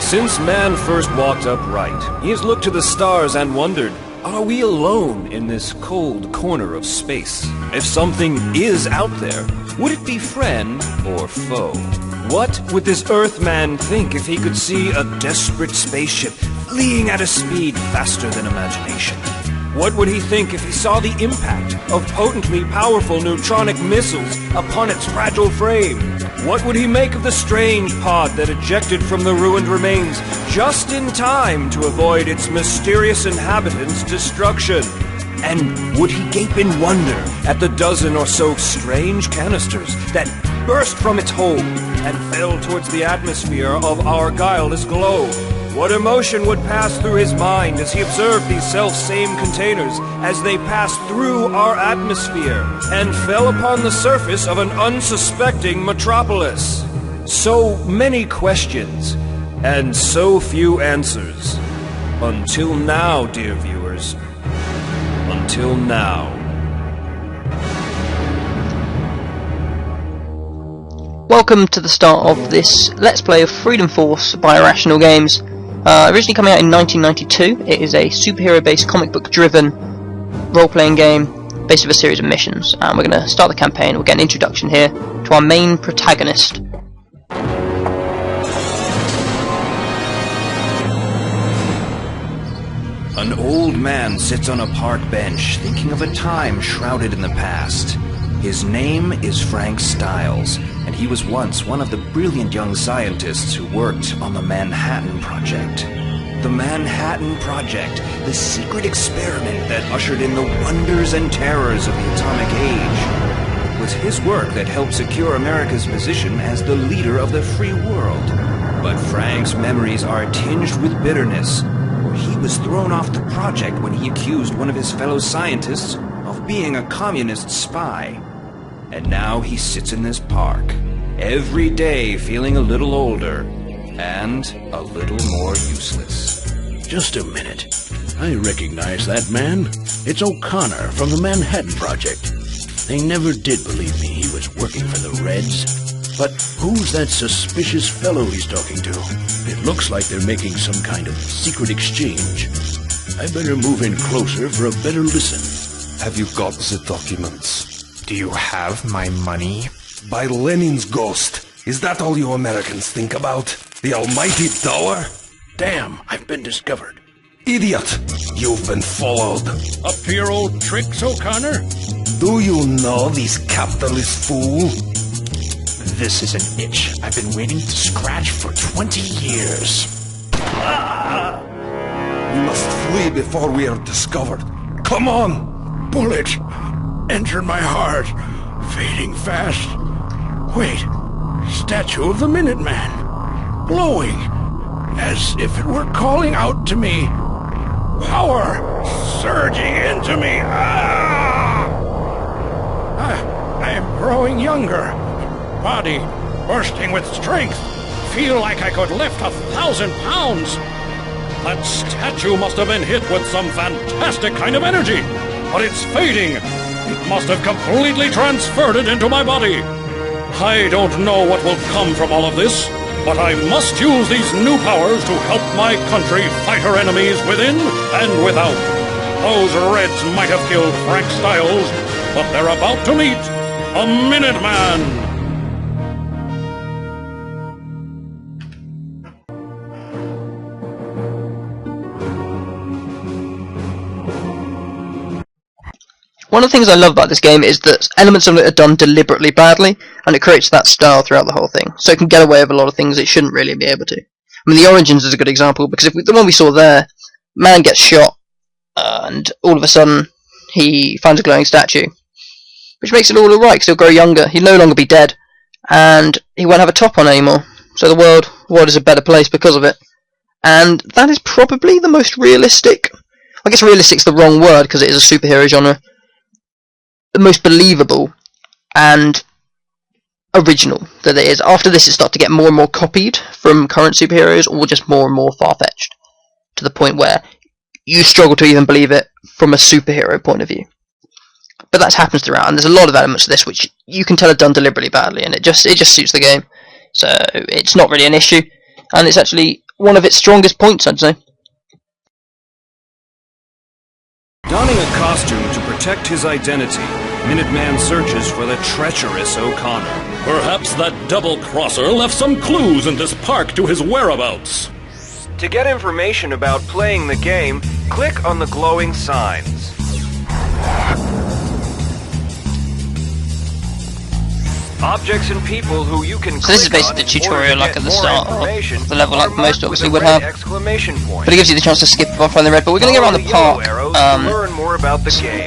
Since man first walked upright, he has looked to the stars and wondered, are we alone in this cold corner of space? If something is out there, would it be friend or foe? What would this Earthman think if he could see a desperate spaceship fleeing at a speed faster than imagination? What would he think if he saw the impact of potently powerful neutronic missiles upon its fragile frame? What would he make of the strange pod that ejected from the ruined remains just in time to avoid its mysterious inhabitants' destruction? And would he gape in wonder at the dozen or so strange canisters that burst from its hold and fell towards the atmosphere of our guileless globe? What emotion would pass through his mind as he observed these self-same containers as they passed through our atmosphere and fell upon the surface of an unsuspecting metropolis? So many questions and so few answers. Until now, dear viewers. Until now. Welcome to the start of this Let's Play of Freedom Force by Irrational Games. Originally coming out in 1992, it is a superhero-based comic book-driven role-playing game based on a series of missions. And we're going to start the campaign. We'll get an introduction here to our main protagonist. An old man sits on a park bench, thinking of a time shrouded in the past. His name is Frank Styles, and he was once one of the brilliant young scientists who worked on the Manhattan Project. The Manhattan Project, the secret experiment that ushered in the wonders and terrors of the atomic age. It was his work that helped secure America's position as the leader of the free world. But Frank's memories are tinged with bitterness. He was thrown off the project when he accused one of his fellow scientists of being a communist spy. And now he sits in this park, every day feeling a little older and a little more useless. Just a minute. I recognize that man. It's O'Connor from the Manhattan Project. They never did believe me he was working for the Reds. But who's that suspicious fellow he's talking to? It looks like they're making some kind of secret exchange. I better move in closer for a better listen. Have you got the documents? Do you have my money? By Lenin's ghost. Is that all you Americans think about? The almighty dollar? Damn, I've been discovered. Idiot! You've been followed. Up to your old tricks, O'Connor? Do you know this capitalist fool? This is an itch I've been waiting to scratch for 20 years. We must flee before we are discovered. Come on! Bullet entered my heart, fading fast. Wait, statue of the Minuteman, glowing, as if it were calling out to me. Power surging into me. I am growing younger. Body bursting with strength. Feel like I could lift 1,000 pounds. That statue must have been hit with some fantastic kind of energy. But it's fading. It must have completely transferred it into my body. I don't know what will come from all of this, but I must use these new powers to help my country fight her enemies within and without. Those Reds might have killed Frank Styles, but they're about to meet a Minuteman. One of the things I love about this game is that elements of it are done deliberately badly, and it creates that style throughout the whole thing. So it can get away with a lot of things it shouldn't really be able to. I mean, the Origins is a good example, because the one we saw there, man gets shot, and all of a sudden he finds a glowing statue. Which makes it all alright, because he'll grow younger, he'll no longer be dead, and he won't have a top on anymore. So the world is a better place because of it. And that is probably the most realistic, I guess realistic's the wrong word, because it is a superhero genre, the most believable and original that it is. After this it starts to get more and more copied from current superheroes, or just more and more far-fetched, to the point where you struggle to even believe it from a superhero point of view. But that happens throughout, and there's a lot of elements to this which you can tell are done deliberately badly, and it just suits the game. So it's not really an issue, and it's actually one of its strongest points, I'd say. Donning a costume to protect his identity, Minuteman searches for the treacherous O'Connor. Perhaps that double-crosser left some clues in this park to his whereabouts. To get information about playing the game, click on the glowing signs. Objects and people who you can So this is basically the tutorial like at the start of the level, like most obviously would have. But it gives you the chance to skip off on the red, but we're going to go around the park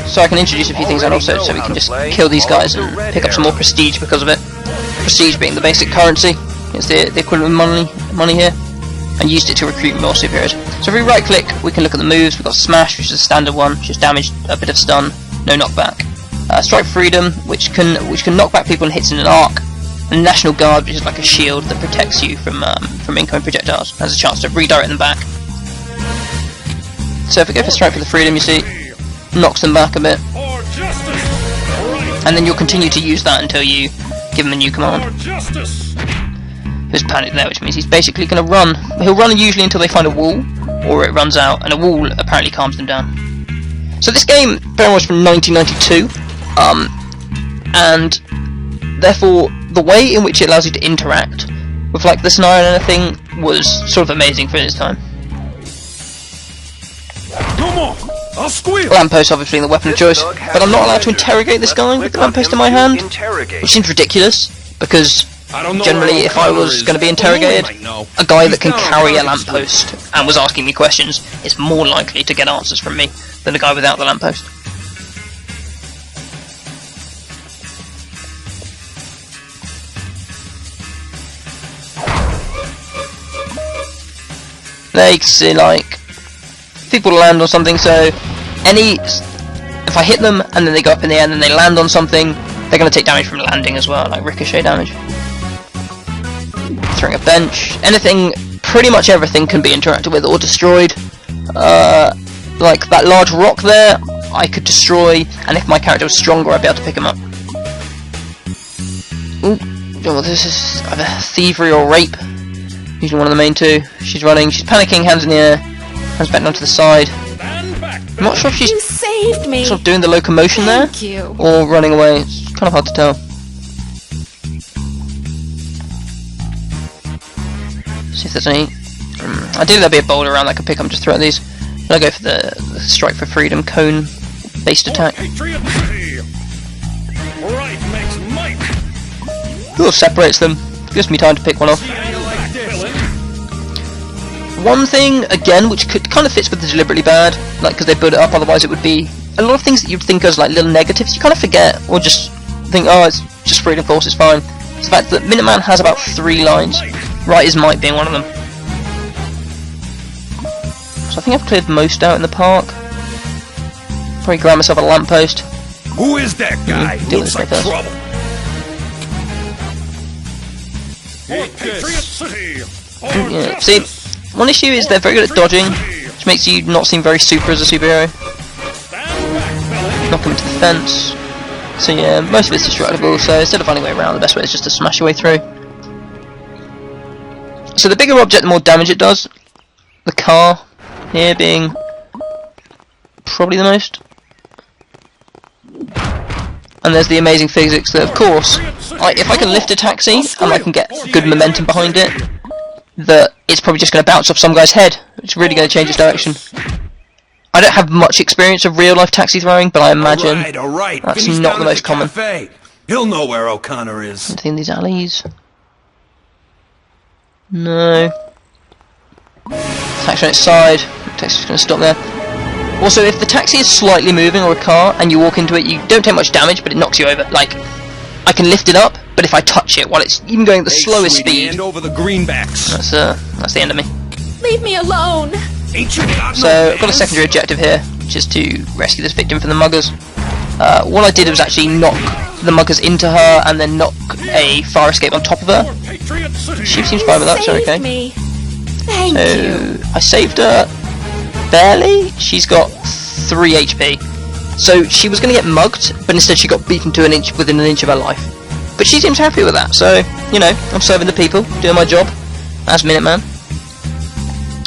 so I can introduce a few things and also so we can just kill these guys and pick up some more prestige because of it. Prestige being the basic currency, it's the equivalent of money here, and used it to recruit more superheroes. So if we right click, we can look at the moves. We've got Smash, which is a standard one, which is damage, a bit of stun, no knockback. Strike Freedom, which can knock back people and hits in an arc, and National Guard, which is like a shield that protects you from incoming projectiles, has a chance to redirect them back. So if we go for Strike for the Freedom, you see, knocks them back a bit, and then you'll continue to use that until you give him a new command. There's panic there, which means he's basically going to run. He'll run usually until they find a wall, or it runs out, and a wall apparently calms them down. So this game, very much from 1992. And therefore the way in which it allows you to interact with like the scenario and everything was sort of amazing for its time. No more! I'll squeal! Lamppost obviously the weapon of choice, but I'm not allowed to interrogate this guy with the lamppost in my hand, which seems ridiculous, because generally if I was going to be interrogated, a guy that can carry a lamppost and was asking me questions is more likely to get answers from me than a guy without the lamppost. There you can see like people land on something, so if I hit them and then they go up in the air and then they land on something, they're going to take damage from landing as well, like ricochet damage. Throwing a bench, anything, pretty much everything can be interacted with or destroyed. Like that large rock there, I could destroy, and if my character was stronger I'd be able to pick him up. Ooh, oh, this is either thievery or rape. Usually one of the main two. She's running, she's panicking, hands in the air, hands back down to the side. I'm not sure if she's sort of doing the locomotion there, or running away. It's kind of hard to tell. See if there's any... ideally there'll be a boulder around that I can pick up and just throw at these. But I'll go for the Strike for Freedom cone-based attack. Cool, separates them. Gives me time to pick one off. One thing, again, which kind of fits with the deliberately bad, like because they build it up, otherwise it would be a lot of things that you'd think as like little negatives, you kind of forget, or just think, oh, it's just Freedom Force, it's fine. It's the fact that Minuteman has about 3 lines, right as might being one of them. So I think I've cleared most out in the park. Probably grab myself a lamppost. Who is that guy? Looks like trouble. Yeah, see, one issue is they're very good at dodging, which makes you not seem very super as a superhero. Knock him into the fence. So yeah, most of it's destructible, so instead of finding a way around, the best way is just to smash your way through. So the bigger object, the more damage it does. The car here being probably the most. And there's the amazing physics that, of course, if I can lift a taxi and I can get good momentum behind it, that it's probably just going to bounce off some guy's head. It's really going to change its direction. I don't have much experience of real-life taxi throwing, but I imagine that's not the most common. He'll know where O'Connor is. Anything in these alleys? No. Taxi on its side. The taxi's going to stop there. Also, if the taxi is slightly moving, or a car, and you walk into it, you don't take much damage, but it knocks you over. Like, I can lift it up, but if I touch it while it's even going at the slowest speed, hand over the greenbacks. That's the end of me. Leave me alone. So I've got a secondary objective here, which is to rescue this victim from the muggers. What I did was actually knock the muggers into her, and then knock a fire escape on top of her. She seems fine with that, so okay. Thank you. I saved her barely. She's got 3 HP. So she was going to get mugged, but instead she got beaten to within an inch of her life. But she seems happy with that, so, you know, I'm serving the people, doing my job as Minuteman.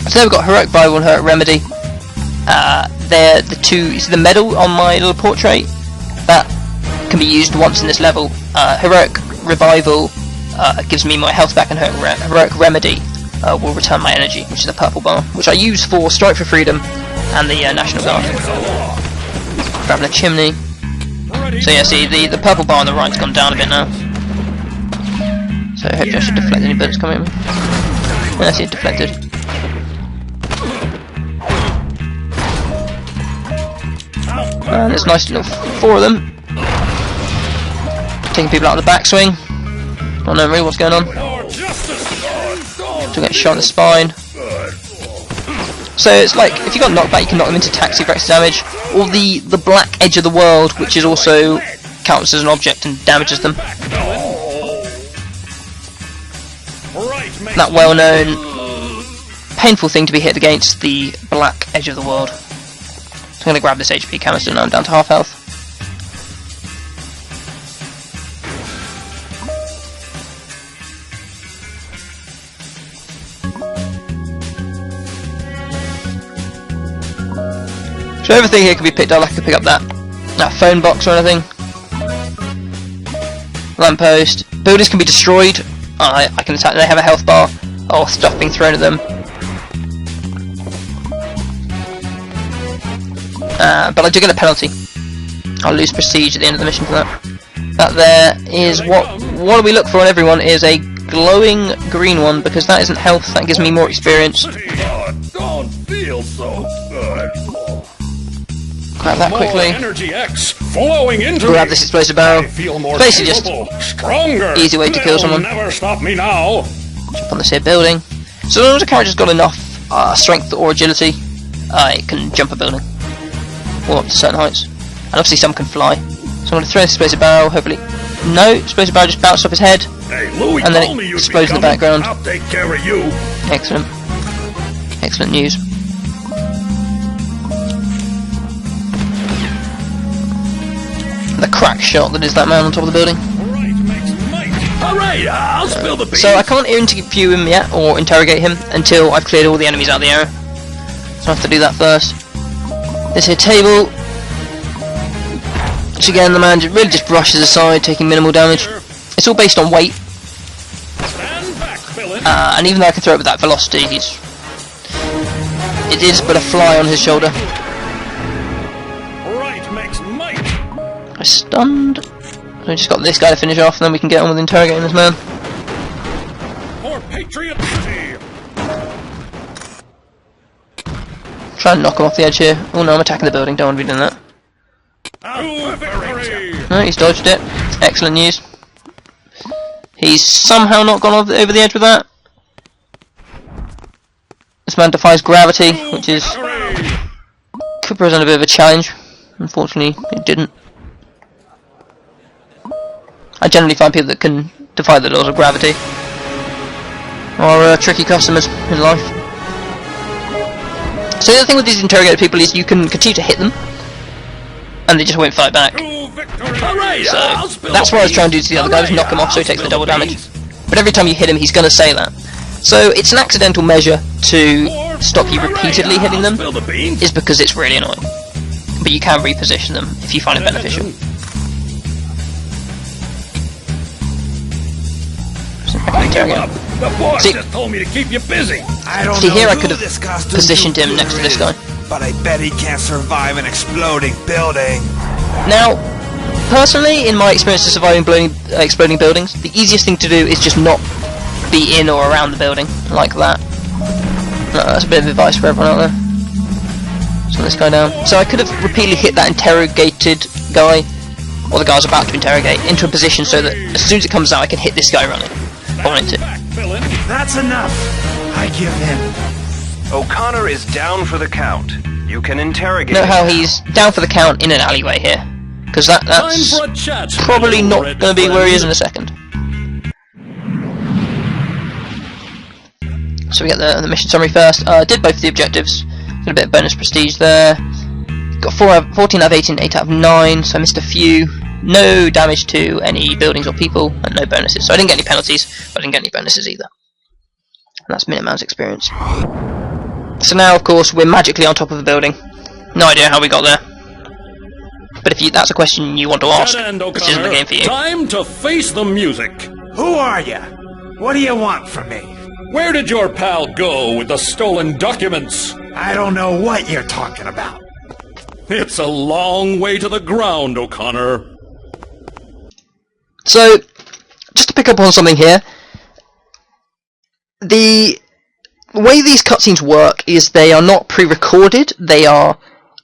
So there we've got Heroic Revival and Heroic Remedy. They're the two. You see the medal on my little portrait? That can be used once in this level. Heroic Revival gives me my health back, and Heroic Remedy will return my energy, which is a purple bar, which I use for Strike for Freedom and the National Guard. Grabbing a chimney. So yeah, see, the purple bar on the right's gone down a bit now. So hopefully I should deflect any bullets coming at me. Yeah, I see it deflected. And there's nice little 4 of them. Taking people out of the backswing. I don't know really what's going on. Still getting shot in the spine. So it's like, if you got knocked back, you can knock them into taxi for extra damage. Or the black edge of the world, which is also counts as an object and damages them. That well-known, painful thing to be hit against, the black edge of the world. So I'm going to grab this HP canister now I'm down to half health. So everything here can be picked up. I could pick up that phone box or anything. Lamppost. Buildings can be destroyed. I can attack. They have a health bar or stuff being thrown at them. But I do get a penalty. I'll lose prestige at the end of the mission for that. That there is what do we look for on everyone is a glowing green one, because that isn't health. That gives me more experience. Don't feel so good. Grab that quickly. Energy X flowing into Grab this explosive barrel. Basically just stronger. Easy way to kill someone. Never stop me now. Jump on this here building. So as long as a character's got enough strength or agility, it can jump a building. Or up to certain heights. And obviously some can fly. So I'm going to throw this explosive barrel, hopefully. No, explosive barrel just bounced off his head. Hey, Louis, and then it explodes in the background. I'll take care of you. Excellent. Excellent news. The crack shot that is that man on top of the building. Alright, I'll spill the beans. So I can't interview him yet, or interrogate him, until I've cleared all the enemies out of the area. So I have to do that first. This here table. Which again, the man really just brushes aside, taking minimal damage. It's all based on weight. And even though I can throw it with that velocity, it is but a fly on his shoulder. I stunned. So we just got this guy to finish off, and then we can get on with interrogating this man. Try and knock him off the edge here. Oh no, I'm attacking the building, don't want to be doing that. No, he's dodged it. Excellent news. He's somehow not gone over the edge with that. This man defies gravity, which is could present a bit of a challenge. Unfortunately, it didn't. I generally find people that can defy the laws of gravity are tricky customers in life. So the other thing with these interrogated people is you can continue to hit them, and they just won't fight back. So that's what I was trying to do to the other guy, was knock him off so he takes the double damage. But every time you hit him, he's going to say that. So it's an accidental measure to stop you repeatedly hitting them, is because it's really annoying. But you can reposition them if you find it beneficial. The boss just told me to keep you busy. See, here I could have positioned him next to this guy. But I bet he can't survive an exploding building. Now, personally, in my experience of surviving exploding buildings, the easiest thing to do is just not be in or around the building, like that. That's a bit of advice for everyone out there. So this guy down. So I could have repeatedly hit that interrogated guy, or the guy I was about to interrogate, into a position so that as soon as it comes out I can hit this guy running. I want it to. That's enough. I give in. O'Connor is down for the count. You can interrogate Note how he's down for the count in an alleyway here. Because that's probably not going to be where he is in a second. So we get the mission summary first. Did both of the objectives. Got a bit of bonus prestige there. Got 14 out of 18, 8 out of 9, so I missed a few. No damage to any buildings or people, and no bonuses. So I didn't get any penalties, but I didn't get any bonuses either. And that's Minuteman's experience. So now, of course, we're magically on top of the building. No idea how we got there. But if that's a question you want to ask, this isn't the game for you. Time to face the music. Who are you? What do you want from me? Where did your pal go with the stolen documents? I don't know what you're talking about. It's a long way to the ground, O'Connor. So, just to pick up on something here, the way these cutscenes work is they are not pre-recorded, they are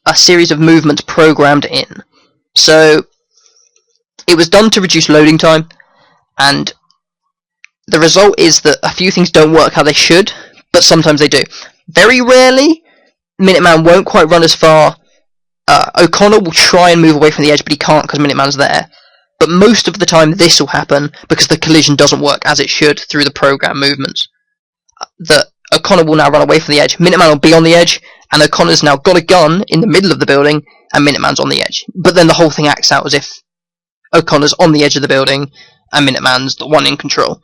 a series of movements programmed in. So, it was done to reduce loading time, and the result is that a few things don't work how they should, but sometimes they do. Very rarely, Minuteman won't quite run as far. O'Connor will try and move away from the edge, but he can't because Minuteman's there. But most of the time this will happen because the collision doesn't work as it should through the program movements. That O'Connor will now run away from the edge, Minuteman will be on the edge, and O'Connor's now got a gun in the middle of the building, and Minuteman's on the edge. But then the whole thing acts out as if O'Connor's on the edge of the building, and Minuteman's the one in control.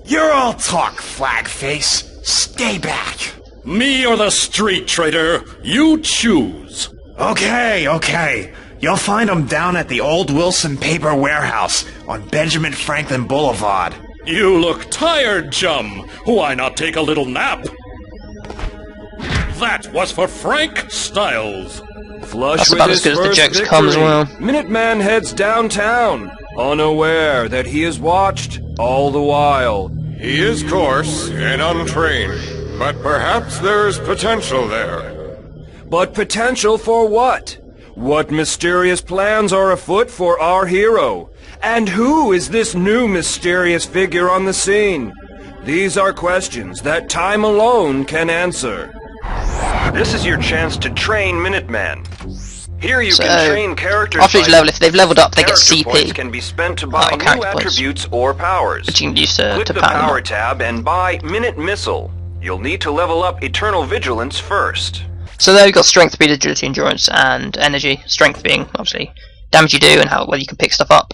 You're all talk, flag face. Stay back. Me or the street traitor? You choose. Okay. You'll find them down at the old Wilson Paper Warehouse on Benjamin Franklin Boulevard. You look tired, chum. Why not take a little nap? That was for Frank Styles. Flush That's with about his as good as the first jokes victory, come as well. Minuteman heads downtown, unaware that he is watched all the while. He is coarse and untrained, but perhaps there is potential there. But potential for what? What mysterious plans are afoot for our hero? And who is this new mysterious figure on the scene? These are questions that time alone can answer. This is your chance to train Minuteman. Here you can train characters. After each level, if they've leveled up, they get Character points CP. can be spent to buy new attributes or powers. Which you can use to Click the power power tab and buy Minute Missile. You'll need to level up Eternal Vigilance first. So there we've got strength, speed, agility, endurance, and energy. Strength being, obviously, damage you do and whether you can pick stuff up.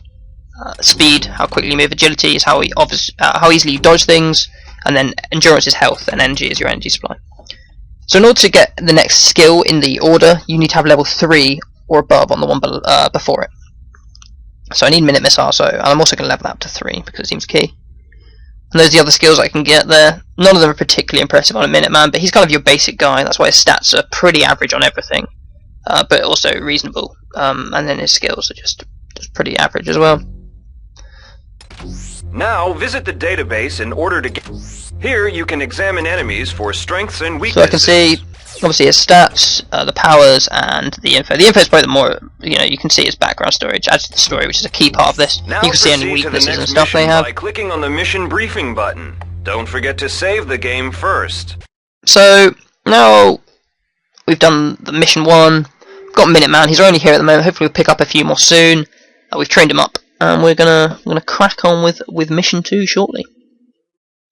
Speed, how quickly you move. Agility is how easily you dodge things. And then endurance is health, and energy is your energy supply. So in order to get the next skill in the order, you need to have level 3 or above on the one before it. So I need Minute Missile, and I'm also going to level that up to 3 because it seems key. And those are the other skills I can get there. None of them are particularly impressive on a Minuteman, but he's kind of your basic guy. That's why his stats are pretty average on everything, but also reasonable. And then his skills are just pretty average as well. Now visit the database in order to get... Here you can examine enemies for strengths and weaknesses. So I can see, obviously, his stats, the powers, and the info. The info is probably the more, you can see his background story, which adds to the story, which is a key part of this. Now you can see any weaknesses and stuff they have. By clicking on the mission briefing button. Don't forget to save the game first. So now we've done the mission 1. We've got Minuteman. He's only here at the moment. Hopefully we'll pick up a few more soon. We've trained him up, and we're gonna crack on with mission 2 shortly.